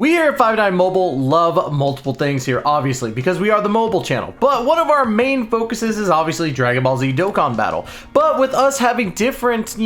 We here at 59 Mobile love multiple things here, obviously, because we are the mobile channel. But one of our main focuses is obviously Dragon Ball Z Dokkan Battle. But with us having different,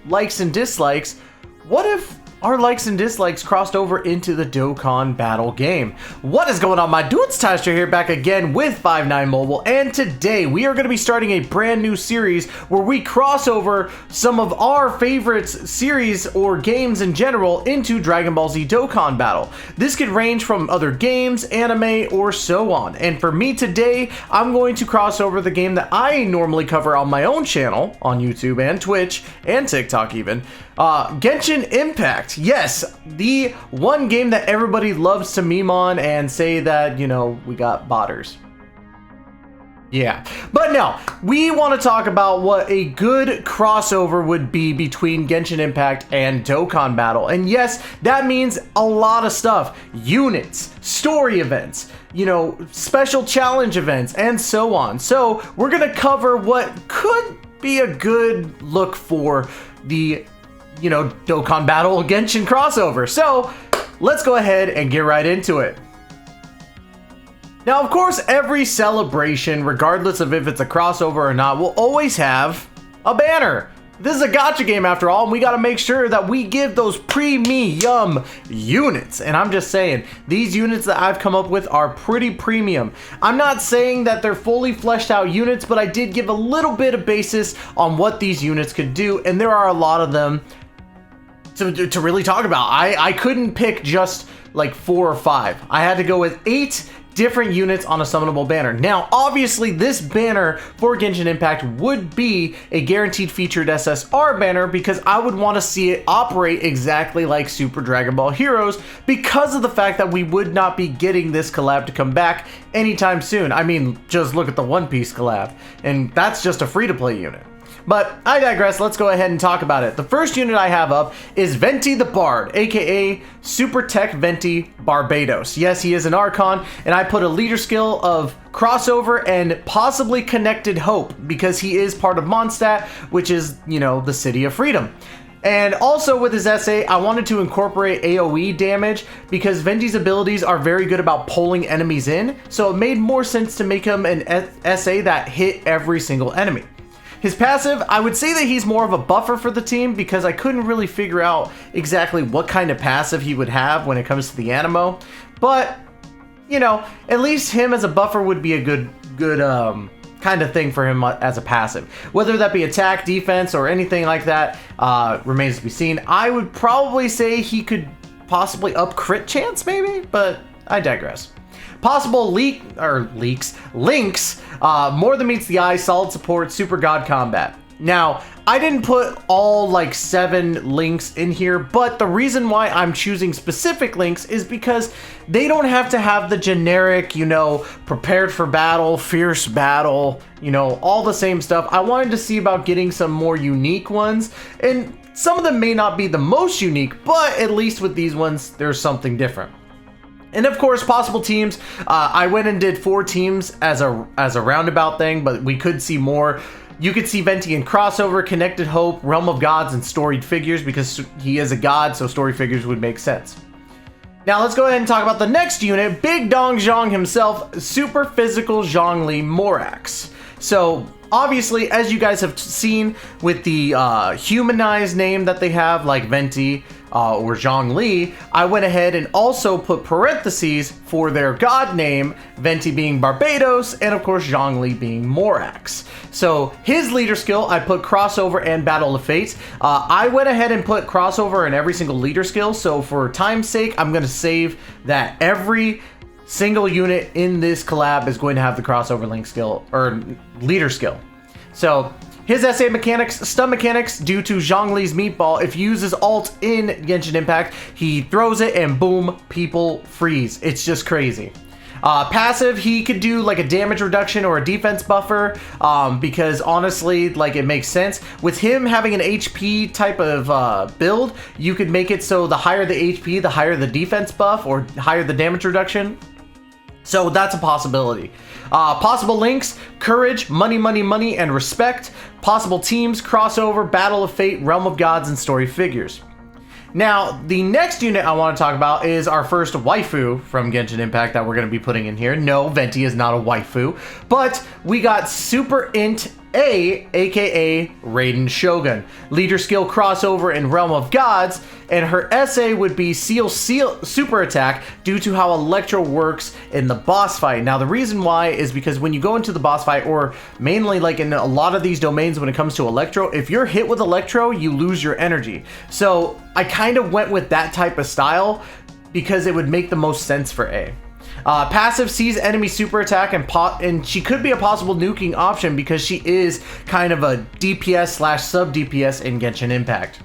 likes and dislikes, what if our likes and dislikes crossed over into the Dokkan Battle game? What is going on, my dudes? Tyster here, back again with 59 Mobile, and today we are going to be starting a brand new series where we cross over some of our favorite series or games in general into Dragon Ball Z Dokkan Battle. This could range from other games, anime, or so on. And for me today, I'm going to cross over the game that I normally cover on my own channel, on YouTube and Twitch, and TikTok even, Genshin Impact. Yes, the one game that everybody loves to meme on and say that, we got botters. Yeah, but no, we want to talk about what a good crossover would be between Genshin Impact and Dokkan Battle. And yes, that means a lot of stuff. Units, story events, special challenge events, and so on. So we're going to cover what could be a good look for the Dokkan Battle Genshin crossover. So let's go ahead and get right into it. Now, of course, every celebration, regardless of if it's a crossover or not, will always have a banner. This is a gacha game after all, and we got to make sure that we give those premium units. And I'm just saying, these units that I've come up with are pretty premium. I'm not saying that they're fully fleshed out units, but I did give a little bit of basis on what these units could do, and there are a lot of them to really talk about. I couldn't pick just like 4 or 5. I had to go with 8 different units on a summonable banner. Now, obviously, this banner for Genshin Impact would be a guaranteed featured SSR banner because I would want to see it operate exactly like Super Dragon Ball Heroes because of the fact that we would not be getting this collab to come back anytime soon. I mean, just look at the One Piece collab, and that's just a free-to-play unit. But I digress, let's go ahead and talk about it. The first unit I have up is Venti the Bard, aka Super Tech Venti Barbados. Yes, he is an Archon, and I put a leader skill of crossover and possibly connected hope because he is part of Mondstadt, which is, the City of Freedom. And also with his SA, I wanted to incorporate AoE damage because Venti's abilities are very good about pulling enemies in, so it made more sense to make him an SA that hit every single enemy. His passive, I would say that he's more of a buffer for the team because I couldn't really figure out exactly what kind of passive he would have when it comes to the Animo. But, at least him as a buffer would be a good kind of thing for him as a passive. Whether that be attack, defense, or anything like that remains to be seen. I would probably say he could possibly up crit chance maybe, but I digress. Possible links, more than meets the eye, solid support, super god combat. Now, I didn't put all 7 links in here, but the reason why I'm choosing specific links is because they don't have to have the generic, prepared for battle, fierce battle, all the same stuff. I wanted to see about getting some more unique ones, and some of them may not be the most unique, but at least with these ones, there's something different. And of course, possible teams. I went and did 4 teams as a roundabout thing, but we could see more. You could see Venti in crossover, connected hope, realm of gods, and storied figures because he is a god, so storied figures would make sense. Now let's go ahead and talk about the next unit, Big Dong Zhang himself, super physical Zhongli Morax. So obviously, as you guys have seen with the humanized name that they have, like Venti or Zhongli, I went ahead and also put parentheses for their god name, Venti being Barbados, and of course Zhongli being Morax. So his leader skill, I put crossover and Battle of Fates. I went ahead and put crossover in every single leader skill, so for time's sake, I'm going to save that every single unit in this collab is going to have the crossover link skill or leader skill. So his SA mechanics, stun mechanics, due to Zhongli's meatball, if you use his ult in Genshin Impact, he throws it and boom, people freeze. It's just crazy. Passive, he could do like a damage reduction or a defense buffer because honestly, it makes sense. With him having an HP type of build, you could make it so the higher the HP, the higher the defense buff or higher the damage reduction. So that's a possibility. Possible links, courage, money, money, money, and respect. Possible teams, crossover, battle of fate, realm of gods, and story figures. Now, the next unit I want to talk about is our first waifu from Genshin Impact that we're going to be putting in here. No, Venti is not a waifu, but we got Super Int A, aka Raiden Shogun. Leader skill crossover in Realm of Gods, and her SA would be Seal Super Attack due to how Electro works in the boss fight. Now, the reason why is because when you go into the boss fight, or mainly like in a lot of these domains when it comes to Electro, if you're hit with Electro, you lose your energy. So I kind of went with that type of style because it would make the most sense for A. Passive sees enemy super attack, and she could be a possible nuking option because she is kind of a DPS slash sub DPS in Genshin Impact.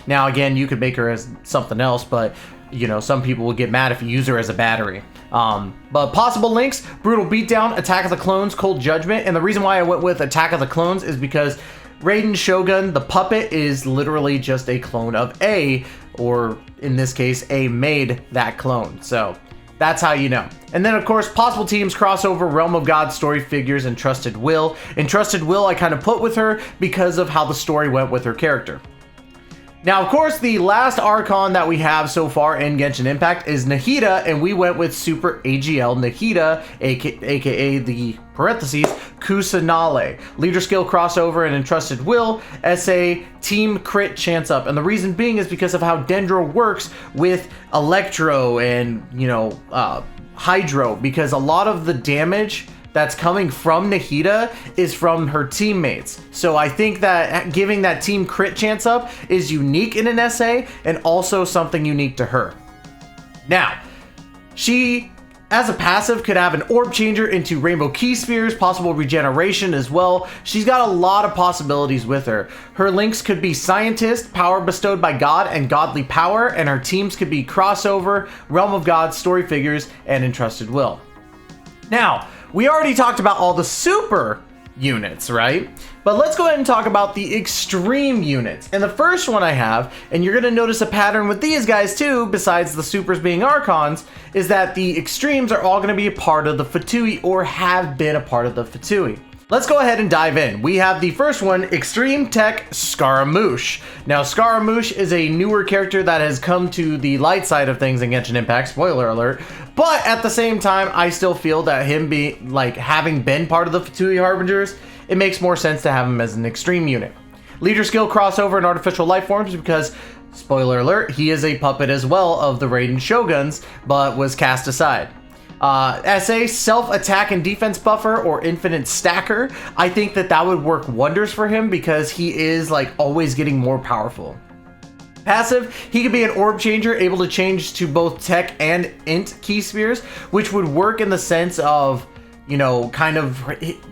Now again, you could make her as something else, but you know, some people will get mad if you use her as a battery. But possible links: Brutal Beatdown, Attack of the Clones, Cold Judgment. And the reason why I went with Attack of the Clones is because Raiden Shogun, the puppet, is literally just a clone of A, or in this case, A made that clone. So that's how you know. And then, of course, possible teams: crossover, Realm of God, Story Figures, and Trusted Will. And Trusted Will I kind of put with her because of how the story went with her character. Now, of course, the last Archon that we have so far in Genshin Impact is Nahida, and we went with Super AGL Nahida, aka the parentheses Kusanale. Leader skill crossover and Entrusted Will, SA team crit chance up. And the reason being is because of how Dendro works with Electro and, you know, Hydro, because a lot of the damage that's coming from Nahida is from her teammates. So I think that giving that team crit chance up is unique in an SA and also something unique to her. Now, she, as a passive, could have an orb changer into Rainbow Key Spheres, possible regeneration as well. She's got a lot of possibilities with her. Her links could be Scientist, Power Bestowed by God, and Godly Power, and her teams could be Crossover, Realm of God, Story Figures, and Entrusted Will. Now, we already talked about all the super units, right? But let's go ahead and talk about the extreme units. And the first one I have, and you're going to notice a pattern with these guys too, besides the supers being Archons, is that the extremes are all going to be a part of the Fatui, or have been a part of the Fatui. Let's go ahead and dive in. We have the first one, Extreme Tech Scaramouche. Now, Scaramouche is a newer character that has come to the light side of things in Genshin Impact, spoiler alert. But at the same time, I still feel that him being, like, having been part of the Fatui Harbingers, it makes more sense to have him as an extreme unit. Leader skill crossover and artificial life forms because, spoiler alert, he is a puppet as well of the Raiden Shoguns, but was cast aside. SA, self-attack and defense buffer, or infinite stacker. I think that would work wonders for him because he is, like, always getting more powerful. Passive, he could be an orb changer, able to change to both tech and int key spheres, which would work in the sense of, you know, kind of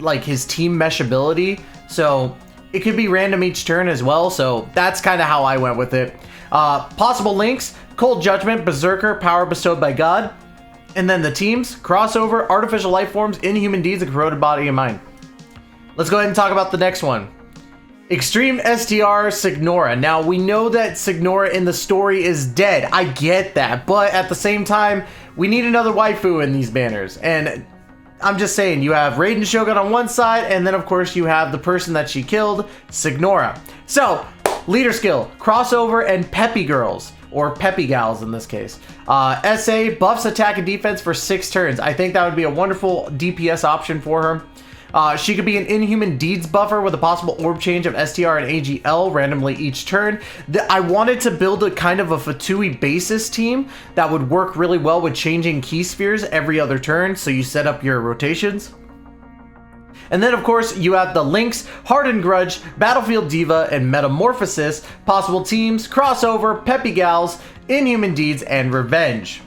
like his team mesh ability. So it could be random each turn as well. So that's kind of how I went with it. Possible links: Cold Judgment, Berserker, Power Bestowed by God. And then the teams: crossover, artificial life forms, inhuman deeds, and corroded body and mind. Let's go ahead and talk about the next one. Extreme STR Signora. Now, we know that Signora in the story is dead. I get that. But at the same time, we need another waifu in these banners. And I'm just saying, you have Raiden Shogun on one side, and then of course you have the person that she killed, Signora. So, leader skill, crossover, and peppy girls. Or peppy gals in this case. SA, buffs attack and defense for 6 turns. I think that would be a wonderful DPS option for her. She could be an inhuman deeds buffer with a possible orb change of STR and AGL randomly each turn. I wanted to build a kind of a Fatui basis team that would work really well with changing key spheres every other turn, so you set up your rotations. And then, of course, you have the links: Hardened Grudge, Battlefield Diva, and Metamorphosis. Possible teams: crossover, peppy gals, inhuman deeds, and revenge.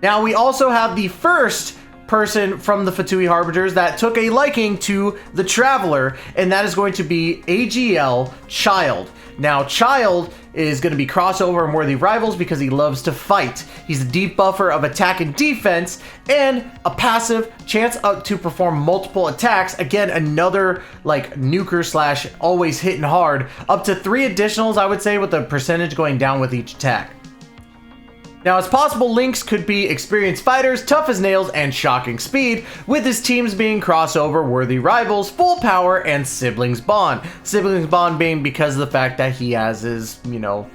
Now, we also have the first person from the Fatui Harbingers that took a liking to the Traveler, and that is going to be AGL Child. Now, Child is going to be crossover and worthy rivals because he loves to fight. He's a deep buffer of attack and defense, and a passive chance to perform multiple attacks. Again, another like nuker slash always hitting hard. Up to 3 additionals, I would say, with the percentage going down with each attack. Now, his possible links could be experienced fighters, tough as nails, and shocking speed, with his teams being crossover, worthy rivals, full power, and siblings bond. Siblings bond being because of the fact that he has his, you know,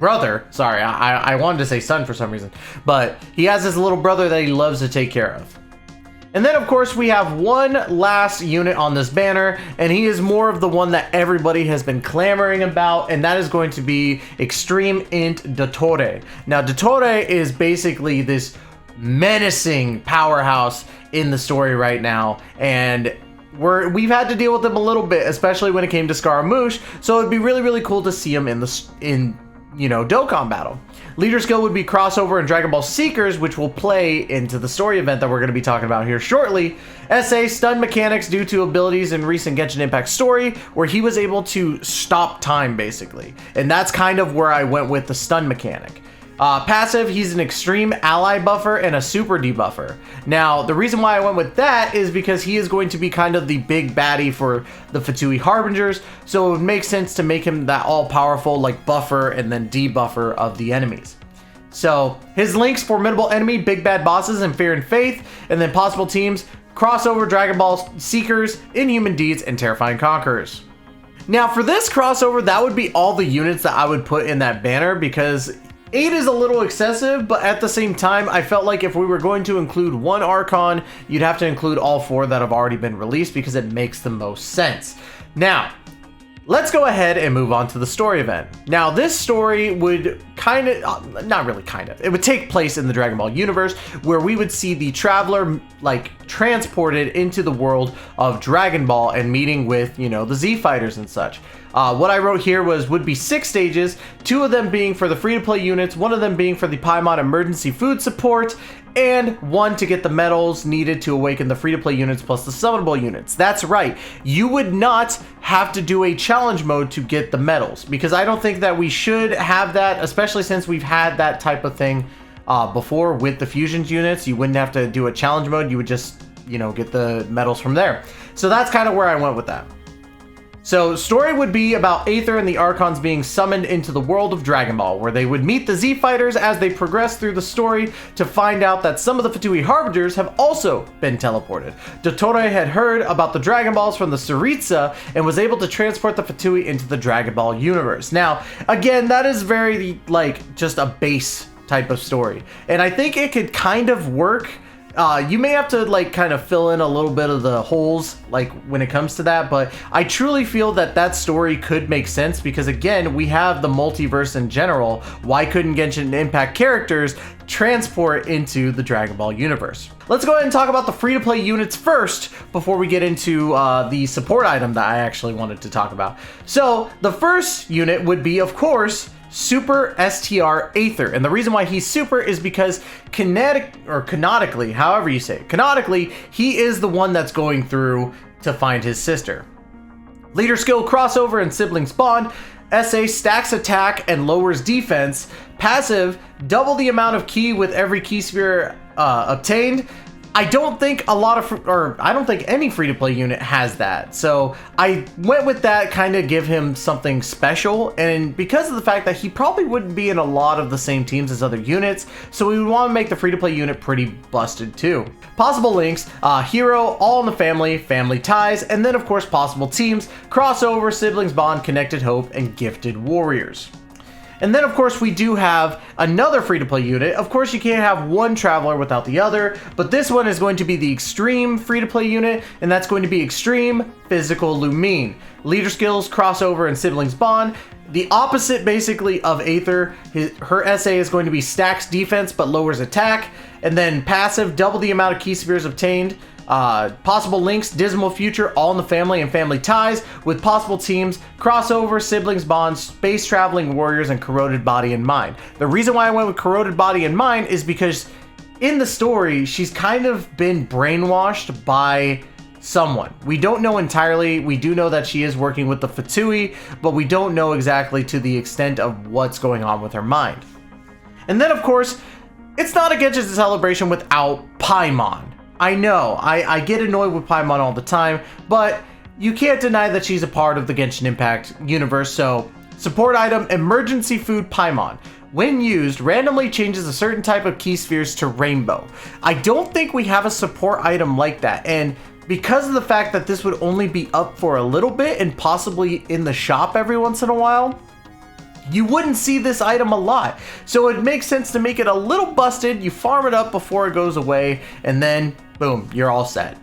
brother. Sorry, I wanted to say son for some reason. But he has his little brother that he loves to take care of. And then, of course, we have one last unit on this banner, and he is more of the one that everybody has been clamoring about, and that is going to be Extreme Int Dottore. Now, Dottore is basically this menacing powerhouse in the story right now, and we've had to deal with him a little bit, especially when it came to Scaramouche, so it'd be really, really cool to see him in Dokkan battle. Leader skill would be crossover and Dragon Ball Seekers, which will play into the story event that we're going to be talking about here shortly. SA stun mechanics due to abilities in recent Genshin Impact story, where he was able to stop time basically, and that's kind of where I went with the stun mechanic. Passive, he's an extreme ally buffer and a super debuffer. Now, the reason why I went with that is because he is going to be kind of the big baddie for the Fatui Harbingers, so it would make sense to make him that all-powerful like buffer and then debuffer of the enemies. So, his links: formidable enemy, big bad bosses, and fear and faith, and then possible teams: crossover, Dragon Ball Seekers, Inhuman Deeds, and Terrifying Conquerors. Now, for this crossover, that would be all the units that I would put in that banner, because 8 is a little excessive, but at the same time, I felt like if we were going to include one Archon, you'd have to include all 4 that have already been released because it makes the most sense. Now, let's go ahead and move on to the story event. Now, this story would it would take place in the Dragon Ball universe, where we would see the Traveler transported into the world of Dragon Ball and meeting with, the Z Fighters and such. What I wrote here would be 6 stages, 2 of them being for the free-to-play units, 1 of them being for the Paimon emergency food support, and 1 to get the medals needed to awaken the free-to-play units plus the summonable units. That's right, you would not have to do a challenge mode to get the medals, because I don't think that we should have that, especially since we've had that type of thing before with the fusions units. You wouldn't have to do a challenge mode, you would just, get the medals from there. So that's kind of where I went with that. So, story would be about Aether and the Archons being summoned into the world of Dragon Ball, where they would meet the Z Fighters as they progress through the story to find out that some of the Fatui Harbingers have also been teleported. Dottore had heard about the Dragon Balls from the Tsaritsa and was able to transport the Fatui into the Dragon Ball universe. Now, again, that is very, just a base type of story. And I think it could kind of work. You may have to kind of fill in a little bit of the holes when it comes to that, but I truly feel that story could make sense, because again, we have the multiverse in general. Why couldn't Genshin Impact characters transport into the Dragon Ball universe? Let's go ahead and talk about the free-to-play units first before we get into the support item that I actually wanted to talk about. So the first unit would be, of course, Super STR Aether, and the reason why he's super is because canonically, however you say it, canonically, he is the one that's going through to find his sister. Leader skill: crossover and siblings bond. SA stacks attack and lowers defense. Passive: double the amount of ki with every ki sphere obtained. I don't think I don't think any free-to-play unit has that. So I went with that, kind of give him something special, and because of the fact that he probably wouldn't be in a lot of the same teams as other units, so we would want to make the free-to-play unit pretty busted too. Possible links: hero, all in the family, family ties, and then of course possible teams: crossover, siblings bond, connected hope, and gifted warriors. And then, of course, we do have another free-to-play unit. Of course, you can't have one Traveler without the other, but this one is going to be the Extreme free-to-play unit, and that's going to be Extreme Physical Lumine. Leader skills: crossover and siblings bond. The opposite, basically, of Aether. Her SA is going to be stacks defense, but lowers attack. And then passive: double the amount of ki spheres obtained. Possible links: Dismal Future, all in the family, and family ties, with possible teams: crossover, siblings bond, space traveling warriors, and corroded body and mind. The reason why I went with corroded body and mind is because in the story, she's kind of been brainwashed by someone. We don't know entirely. We do know that she is working with the Fatui, but we don't know exactly to the extent of what's going on with her mind. And then, of course, it's not a Genshin celebration without Paimon. I know, I get annoyed with Paimon all the time, but you can't deny that she's a part of the Genshin Impact universe. So, support item: emergency food Paimon. When used, randomly changes a certain type of ki spheres to rainbow. I don't think we have a support item like that, and because of the fact that this would only be up for a little bit and possibly in the shop every once in a while, you wouldn't see this item a lot. So it makes sense to make it a little busted, you farm it up before it goes away, and then boom, you're all set.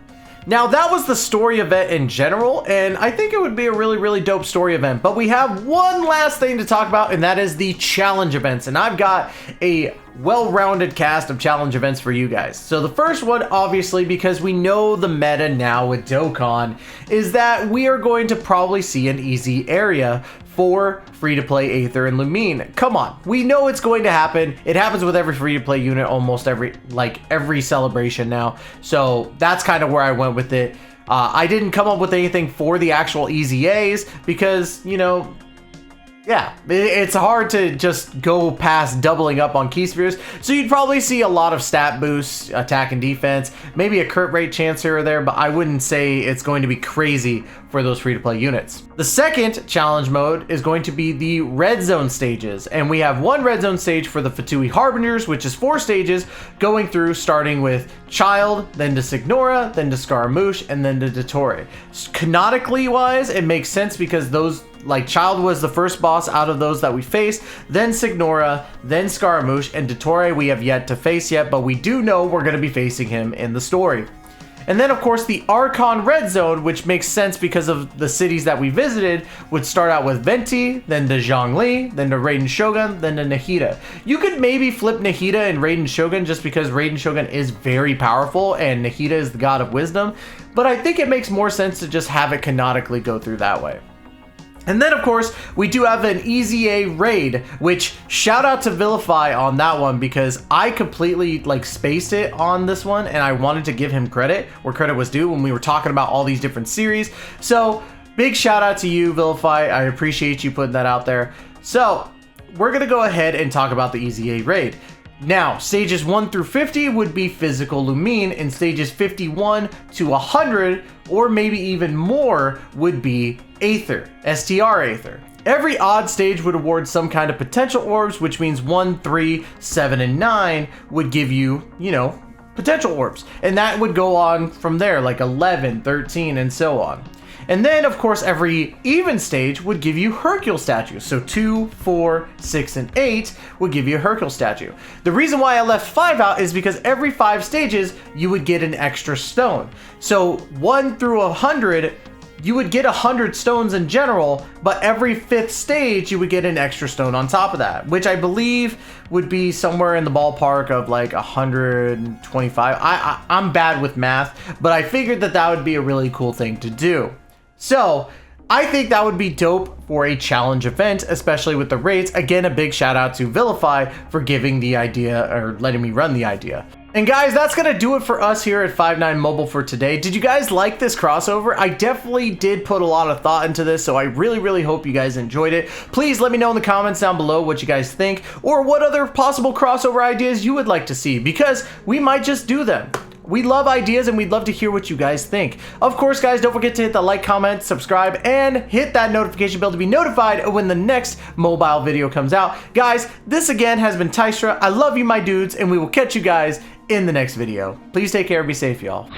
Now that was the story event in general, and I think it would be a really dope story event, but we have one last thing to talk about, and that is the challenge events, and I've got a well-rounded cast of challenge events for you guys. So the first one, obviously, because we know the meta now with Dokkan, is that we are going to probably see an easy area for free-to-play Aether and Lumine. Come on, we know it's going to happen. It happens with every free-to-play unit, almost every celebration now. So that's kind of where I went with it. I didn't come up with anything for the actual easy A's because, you know, yeah, it's hard to just go past doubling up on key spheres. So you'd probably see a lot of stat boosts, attack and defense, maybe a crit rate chance here or there, but I wouldn't say it's going to be crazy for those free-to-play units. The second challenge mode is going to be the red zone stages, and we have one red zone stage for the Fatui Harbingers, which is 4 stages, going through starting with Child, then to Signora, then to Scaramouche, and then to Dottore. Canonically wise, it makes sense because those, like, Child was the first boss out of those that we faced, then Signora, then Scaramouche, and Dottore we have yet to face yet, but we do know we're going to be facing him in the story. And then, of course, the Archon Red Zone, which makes sense because of the cities that we visited, would start out with Venti, then to Zhongli, then to Raiden Shogun, then to Nahida. You could maybe flip Nahida and Raiden Shogun just because Raiden Shogun is very powerful and Nahida is the god of wisdom, but I think it makes more sense to just have it canonically go through that way. And then, of course, we do have an Easy A raid, which shout out to Vilify on that one because I completely spaced it on this one and I wanted to give him credit where credit was due when we were talking about all these different series. So big shout out to you, Vilify. I appreciate you putting that out there. So we're going to go ahead and talk about the Easy A raid. Now, stages 1 through 50 would be physical Lumine, and stages 51 to 100, or maybe even more, would be Aether, STR Aether. Every odd stage would award some kind of potential orbs, which means 1, 3, 7, and 9 would give you, you know, potential orbs. And that would go on from there, like 11, 13, and so on. And then, of course, every even stage would give you Hercule statues. So 2, 4, 6, and 8 would give you a Hercule statue. The reason why I left 5 out is because every 5 stages, you would get an extra stone. So 1 through 100, you would get 100 stones in general, but every 5th stage, you would get an extra stone on top of that, which I believe would be somewhere in the ballpark of like 125. I'm bad with math, but I figured that that would be a really cool thing to do. So I think that would be dope for a challenge event, especially with the raids. Again, a big shout out to Vilify for giving the idea or letting me run the idea. And guys, that's gonna do it for us here at 5-9 Mobile for today. Did you guys like this crossover? I definitely did put a lot of thought into this, so I really hope you guys enjoyed it. Please let me know in the comments down below what you guys think, or what other possible crossover ideas you would like to see, because we might just do them. We love ideas and we'd love to hear what you guys think. Of course, guys, don't forget to hit the like, comment, subscribe, and hit that notification bell to be notified when the next mobile video comes out. Guys, this again has been Tystra. I love you, my dudes, and we will catch you guys in the next video. Please take care and be safe, y'all.